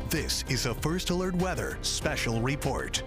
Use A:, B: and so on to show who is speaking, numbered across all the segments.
A: This is a First Alert Weather Special Report.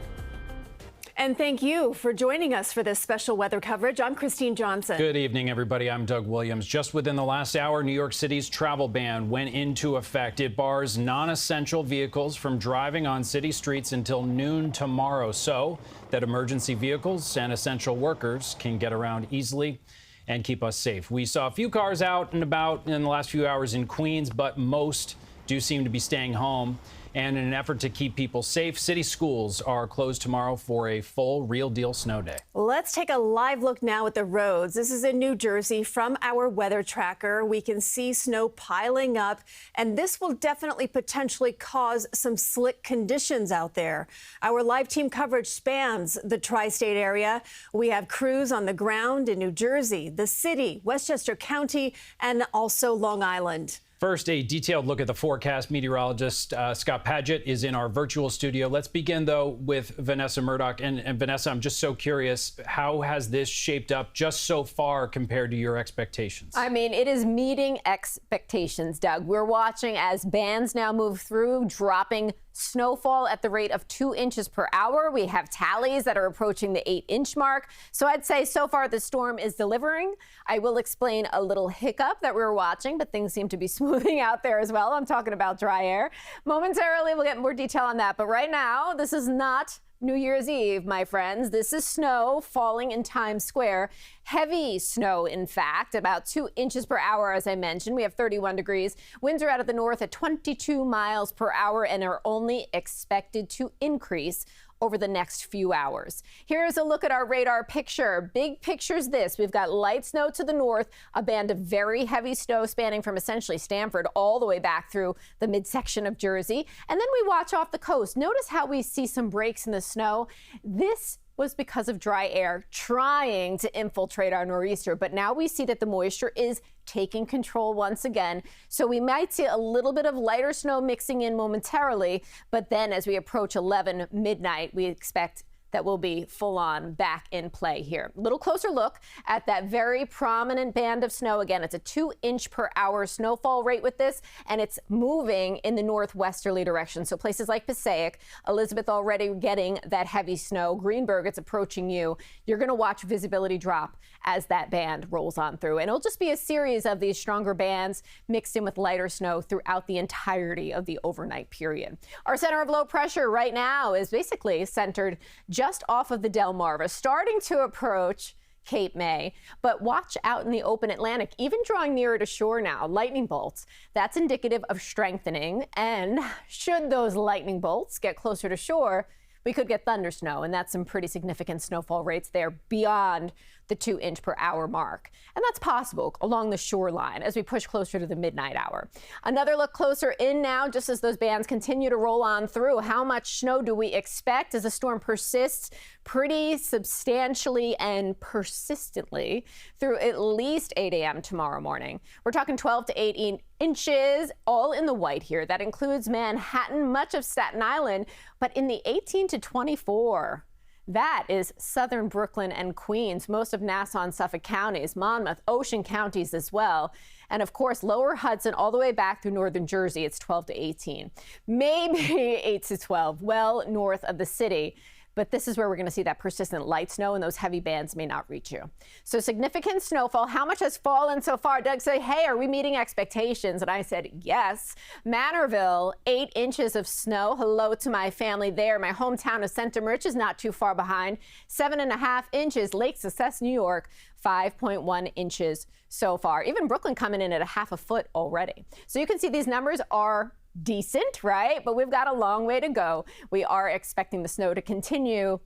B: And thank you for joining us for this special weather coverage. I'm Christine Johnson.
C: Good evening, everybody. I'm Doug Williams. Just within the last hour, New York City's travel ban went into effect. It bars non-essential vehicles from driving on city streets until noon tomorrow, so that emergency vehicles and essential workers can get around easily and keep us safe. We saw a few cars out and about in the last few hours in Queens, but most do seem to be staying home. And in an effort to keep people safe, city schools are closed tomorrow for a full real deal snow day.
B: Let's take a live look now at the roads. This is in New Jersey. From our weather tracker, we can see snow piling up, and this will definitely potentially cause some slick conditions out there. Our live team coverage spans the tri-state area. We have crews on the ground in New Jersey, the city, Westchester County, and also Long Island.
C: First, a detailed look at the forecast. Meteorologist Scott Padgett is in our virtual studio. Let's begin, though, with Vanessa Murdock. And Vanessa, I'm just so curious, how has this shaped up just so far compared to your expectations?
D: I mean, it is meeting expectations, Doug. We're watching as bands now move through, dropping snowfall at the rate of 2 inches per hour. We have tallies that are approaching the 8-inch mark. So I'd say so far the storm is delivering. I will explain a little hiccup that we were watching, but things seem to be smoothing out there as well. I'm talking about dry air. Momentarily, we'll get more detail on that. But right now, this is not New Year's Eve, my friends. This is snow falling in Times Square. Heavy snow, in fact, about 2 inches per hour, as I mentioned. We have 31 degrees. Winds are out of the north at 22 miles per hour and are only expected to increase over the next few hours. Here's a look at our radar picture. Big picture's this. We've got light snow to the north, a band of very heavy snow spanning from essentially Stamford all the way back through the midsection of Jersey. And then we watch off the coast. Notice how we see some breaks in the snow. This was because of dry air trying to infiltrate our nor'easter. But now we see that the moisture is taking control once again. So we might see a little bit of lighter snow mixing in momentarily. But then as we approach 11 midnight, we expect that will be full on back in play here. A little closer look at that very prominent band of snow. Again, it's a 2-inch per hour snowfall rate with this, and it's moving in the northwesterly direction. So places like Passaic, Elizabeth already getting that heavy snow. Greenberg, it's approaching you. You're going to watch visibility drop as that band rolls on through. And it'll just be a series of these stronger bands mixed in with lighter snow throughout the entirety of the overnight period. Our center of low pressure right now is basically centered just off of the Delmarva, starting to approach Cape May, but watch out in the open Atlantic, even drawing nearer to shore now. Lightning bolts, that's indicative of strengthening, and should those lightning bolts get closer to shore, we could get thunder snow, and that's some pretty significant snowfall rates there beyond the 2-inch per hour mark. And that's possible along the shoreline as we push closer to the midnight hour. Another look closer in now, just as those bands continue to roll on through. How much snow do we expect as the storm persists pretty substantially and persistently through at least 8 a.m. tomorrow morning? We're talking 12 to 18 inches, all in the white here. That includes Manhattan, much of Staten Island, but in the 18 to 24. That is southern Brooklyn and Queens, most of Nassau and Suffolk counties, Monmouth, Ocean counties as well. And of course, lower Hudson all the way back through northern Jersey, it's 12 to 18. Maybe 8 to 12, well north of the city. But this is where we're going to see that persistent light snow, and those heavy bands may not reach you. So significant snowfall. How much has fallen so far? Doug said, hey, are we meeting expectations? And I said, yes. Manorville, 8 inches of snow. Hello to my family there. My hometown of Centum Rich is not too far behind. 7.5 inches. Lake Success, New York, 5.1 inches so far. Even Brooklyn coming in at a half a foot already. So you can see these numbers are decent, right? But we've got a long way to go. We are expecting the snow to continue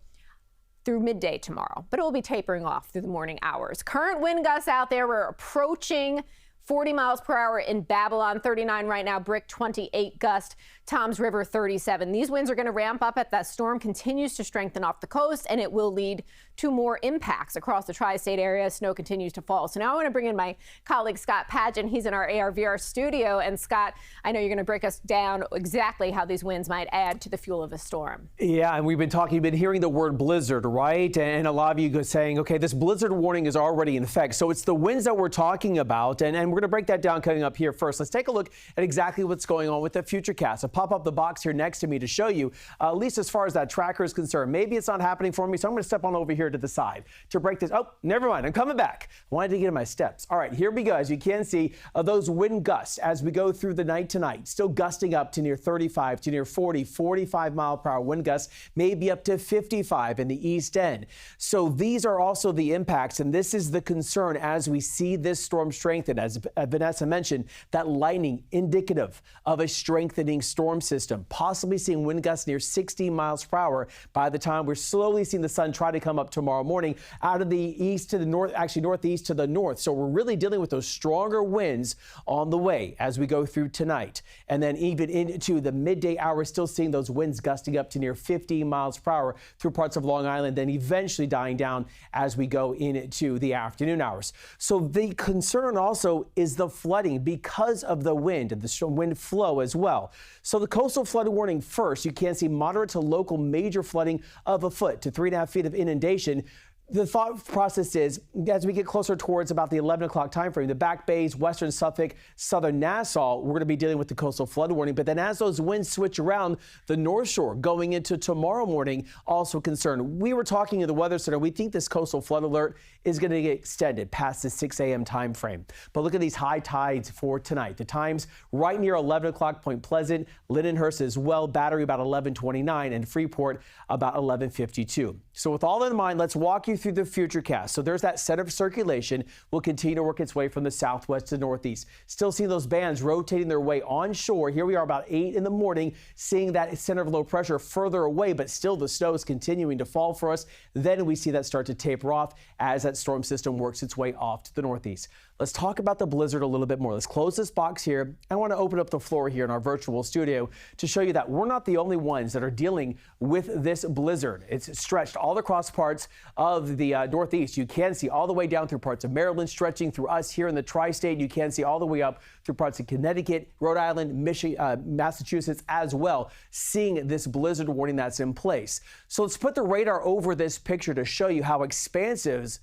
D: through midday tomorrow, but it will be tapering off through the morning hours. Current wind gusts out there, we're approaching 40 miles per hour in Babylon, 39 right now, Brick 28 gust, Toms River 37. These winds are going to ramp up as that storm continues to strengthen off the coast, and it will lead to more impacts across the tri-state area. Snow continues to fall. So now I want to bring in my colleague Scott Padgett. He's in our ARVR studio. And Scott, I know you're going to break us down exactly how these winds might add to the fuel of a storm.
E: Yeah, and we've been hearing the word blizzard, right? And a lot of you saying, okay, this blizzard warning is already in effect. So it's the winds that we're talking about, and we're going to break that down coming up here first. Let's take a look at exactly what's going on with the Futurecast. I'll pop up the box here next to me to show you, at least as far as that tracker is concerned. Maybe it's not happening for me, so I'm going to step on over here to the side to break this. Oh, never mind. I'm coming back. I wanted to get in my steps. All right, here we go. As you can see, those wind gusts as we go through the night tonight, still gusting up to near 35 to near 40, 45 mile per hour wind gusts, maybe up to 55 in the east end. So these are also the impacts, and this is the concern as we see this storm strengthen. As Vanessa mentioned, that lightning indicative of a strengthening storm system, possibly seeing wind gusts near 60 miles per hour by the time we're slowly seeing the sun try to come up tomorrow morning out of the east to the north, actually northeast to the north. So we're really dealing with those stronger winds on the way as we go through tonight. And then even into the midday hours, still seeing those winds gusting up to near 50 miles per hour through parts of Long Island, then eventually dying down as we go into the afternoon hours. So the concern also is the flooding because of the wind and the wind flow as well. So the coastal flood warning first, you can see moderate to local major flooding of a foot to 3.5 feet of inundation. The thought process is, as we get closer towards about the 11 o'clock time frame, the Back Bays, western Suffolk, southern Nassau, we're going to be dealing with the coastal flood warning. But then as those winds switch around the North Shore going into tomorrow morning, also concerned. We were talking to the Weather Center. We think this coastal flood alert is going to get extended past the 6 a.m. time frame. But look at these high tides for tonight. The times right near 11 o'clock, Point Pleasant, Lindenhurst as well, Battery about 11:29, and Freeport about 11:52. So with all that in mind, let's walk you through the Futurecast. So there's that center of circulation will continue to work its way from the southwest to northeast. Still seeing those bands rotating their way onshore. Here we are about 8 in the morning, seeing that center of low pressure further away, but still the snow is continuing to fall for us. Then we see that start to taper off as that storm system works its way off to the northeast. Let's talk about the blizzard a little bit more. Let's close this box here. I want to open up the floor here in our virtual studio to show you that we're not the only ones that are dealing with this blizzard. It's stretched all across parts of the northeast. You can see all the way down through parts of Maryland, stretching through us here in the tri-state. You can see all the way up through parts of Connecticut, Rhode Island, Michigan, Massachusetts as well, seeing this blizzard warning that's in place. So let's put the radar over this picture to show you how expansive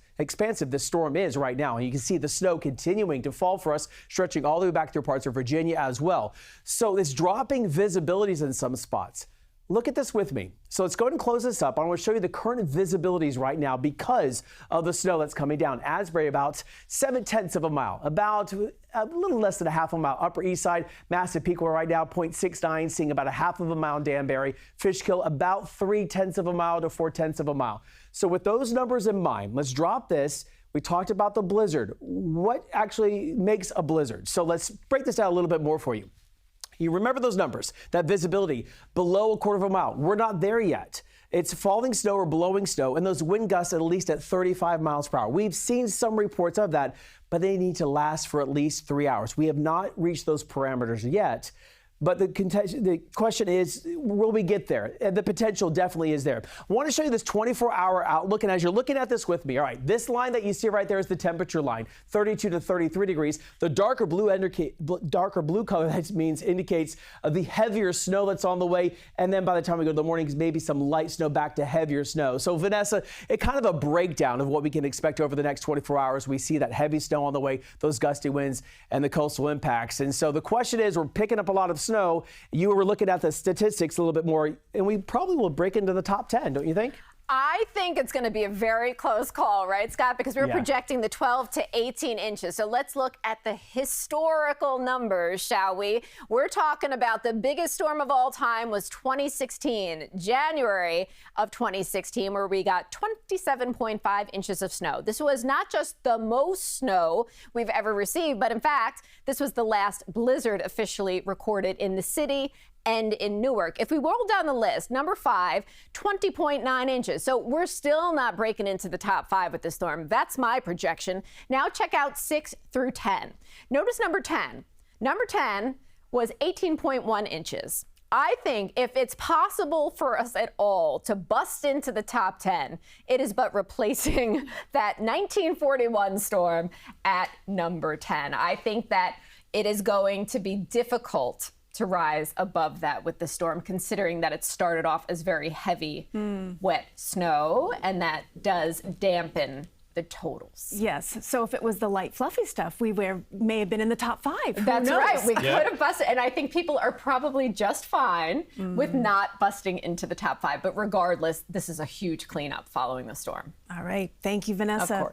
E: this storm is right now. And you can see the snow continuing to fall for us, stretching all the way back through parts of Virginia as well. So it's dropping visibilities in some spots. Look at this with me. So let's go ahead and close this up. I want to show you the current visibilities right now because of the snow that's coming down. Asbury about 0.7 of a mile, about a little less than a half a mile. Upper East Side, Massapequa right now 0.69, seeing about a half of a mile in Danbury. Fishkill about 0.3 of a mile to 0.4 of a mile. So with those numbers in mind, let's drop this. We talked about the blizzard. What actually makes a blizzard? So let's break this down a little bit more for you. You remember those numbers, that visibility below 1/4 of a mile. We're not there yet. It's falling snow or blowing snow, and those wind gusts at least at 35 miles per hour. We've seen some reports of that, but they need to last for at least 3 hours. We have not reached those parameters yet. But the question is, will we get there? And the potential definitely is there. I want to show you this 24-hour outlook. And as you're looking at this with me, all right, this line that you see right there is the temperature line, 32 to 33 degrees. The darker blue color, that means indicates the heavier snow that's on the way. And then by the time we go to the mornings, maybe some light snow back to heavier snow. So Vanessa, it kind of a breakdown of what we can expect over the next 24 hours. We see that heavy snow on the way, those gusty winds and the coastal impacts. And so the question is, we're picking up a lot of snow. You were looking at the statistics a little bit more, and we probably will break into the top 10, don't you think?
D: I think it's going to be a very close call, right, Scott? Because we're projecting the 12 to 18 inches. So let's look at the historical numbers, shall we? We're talking about the biggest storm of all time was 2016, January of 2016, where we got 27.5 inches of snow. This was not just the most snow we've ever received, but in fact, this was the last blizzard officially recorded in the city and in Newark. If we roll down the list, number 5, 20.9 inches. So we're still not breaking into the top 5 with this storm. That's my projection. Now check out 6 through 10. Notice number 10. Number 10 was 18.1 inches. I think if it's possible for us at all to bust into the top 10, it is but replacing that 1941 storm at number 10. I think that it is going to be difficult to rise above that with the storm, considering that it started off as very heavy, wet snow, and that does dampen the totals.
B: Yes. So if it was the light, fluffy stuff, we may have been in the top 5.
D: That's right. We
C: Yeah.
D: could have busted. And I think people are probably just fine with not busting into the top 5. But regardless, this is a huge cleanup following the storm.
B: All right. Thank you, Vanessa.
D: Of course.